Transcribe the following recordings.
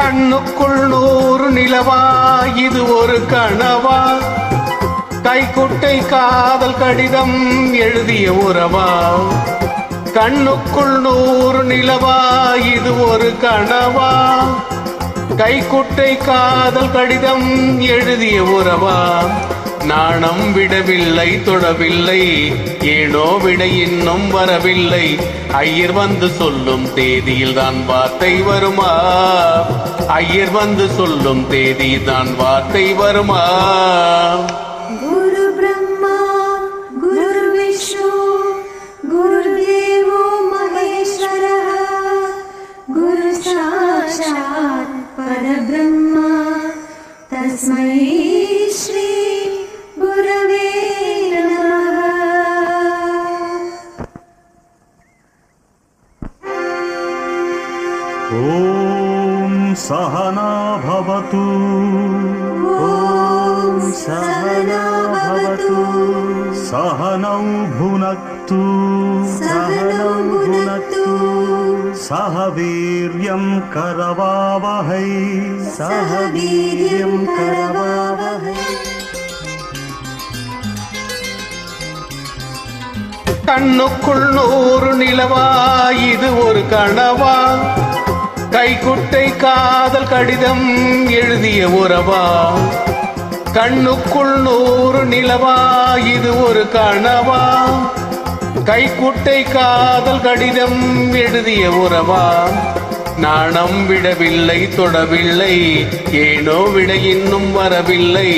கண்ணுக்குள் 100 நிலவா இது ஒரு கனவா, கைக்குட்டை காதல் கடிதம் எழுதிய உறவா. கண்ணுக்குள் 100 நிலவா இது ஒரு கனவா, கைக்குட்டை காதல் கடிதம் எழுதிய உறவா. நாணம் விடவில்லை தொடவில்லை, ஏனோ விட இன்னும் வரவில்லை. ஐயர் வந்து சொல்லும் தேதியில் தான் வார்த்தை வருமா, ஐயர் வந்து சொல்லும் தேதியில் தான் வார்த்தை வருமா. குரு பிரம்மா குரு விஷ்ணு குரு தேவோ மகேஸ்வரः, குரு சாட்சாத் பரபிரம்மா தஸ்மை ஸ்ரீ குரவே நமः. ஓம் சஹனா பவது, ஓம் சஹனா பவது, சஹனௌ புனக்து, சஹனௌ புனக்து, சஹ வீர்யம் கரவாவஹை, சஹ வீர்யம் கரவாவஹை. கண்ணுக்குள் 100 நிலவா இது ஒரு கனவா, கைக்குட்டை காதல் கடிதம் எழுதிய உறவா. கண்ணுக்குள் 100 நிலவா இது ஒரு கனவா, கைக்குட்டை காதல் கடிதம் எழுதிய உறவா. நாணம் விடவில்லை தொடவில்லை, ஏனோ விட இன்னும் வரவில்லை.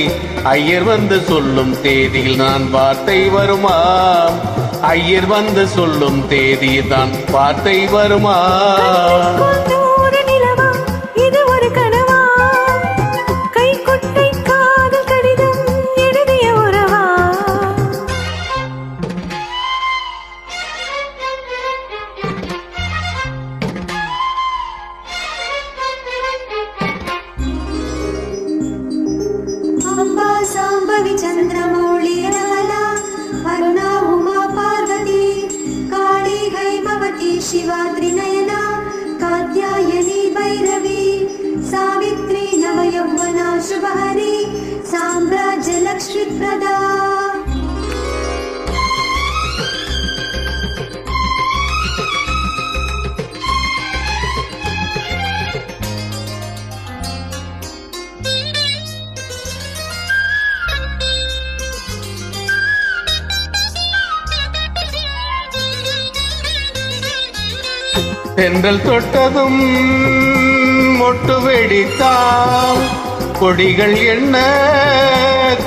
ஐயர் வந்து சொல்லும் தேதியில் நான் வார்த்தை வருமா, ஐயர் வந்து சொல்லும் தேதியில் தான் வார்த்தை வருமா. இது ஒரு கனவா, கைக்குட்டை காதல் கடிதம் எழுதிய உறவா. அம்பா சாம்பவி சந்திரமௌளி ரமலா அருணா உமா பார்வதி காளி ஹைமவதி சிவா த்ரிநயனா காத்யாயனி பைரவி சாவித்ரி நவயௌவனா சுபஹரி சாம்ராஜ்ய லக்ஷ்மி பிரதா. தென்றல் தொட்டதும் மொட்டு வெடித்தால் கொடிகள் என்ன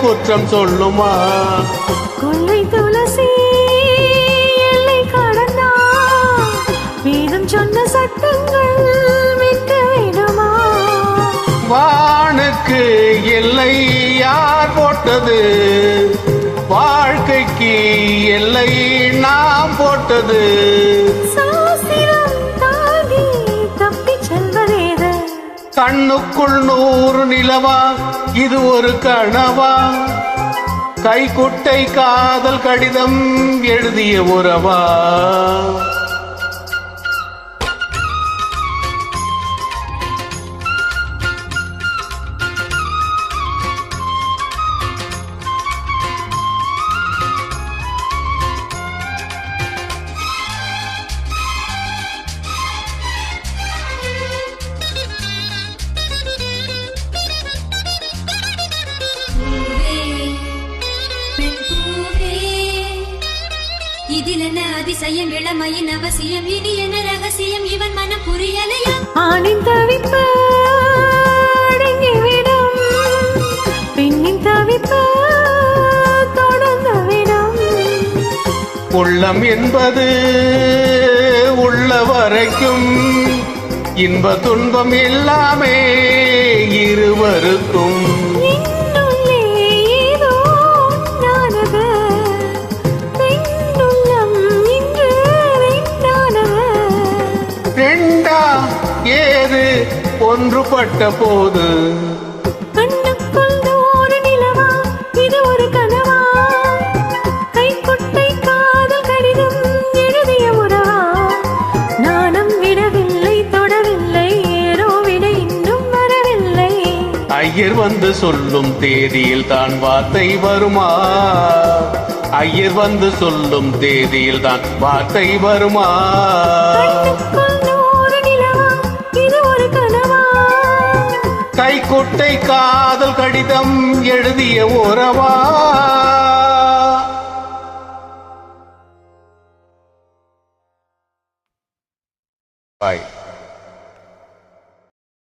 குற்றம் சொல்லுமா. கொள்ளை துளசி எல்லை கடந்தா, வேதம் சொன்ன சட்டங்கள் விட்டு விடுமா. வானுக்கு எல்லை யார் போட்டது, வாழ்க்கைக்கு எல்லை நாம் போட்டது. கண்ணுக்குள் 100 நிலவா இது ஒரு கனவா, கைக்குட்டை காதல் கடிதம் எழுதிய உறவா. இதிலென்ன அதிசயம் இளமையின் அவசியம், இனி என்ன ரகசியம் இவன் மனம் புரியலையா. ஆணின் தவிப்பு அடங்கிவிடும், பெண்ணின் தவிப்பு தொடர்ந்துவிடும். உள்ளம் என்பது உள்ள வரைக்கும் இன்ப துன்பம் எல்லாமே இருவருக்கும். என்னுள்ளே ஏதோ உண்டானது, பெண்ணுள்ளம் இன்று ரெண்டானது. ரெண்டா ஏது ஒன்றுபட்ட போது கண்ணுக்குள் ஒரு நிலவா, இது ஒரு கனவா? கைக்குட்டை காதல் கடிதம் எழுதிய உறவா? நாணம் விடவில்லை, தொடவில்லை, ஏதோ விட இன்னும் வரவில்லை. ஐயர் வந்து சொல்லும் தேதியில் தான் வார்த்தை வருமா? ஐயர் வந்து சொல்லும் தேதியில் தான் வார்த்தை வருமா? கண்ணுக்குள் ஒரு நிலவா, இது ஒரு கனவா? கைக்குட்டை காதல் கடிதம் எழுதிய உறவா? பாய்.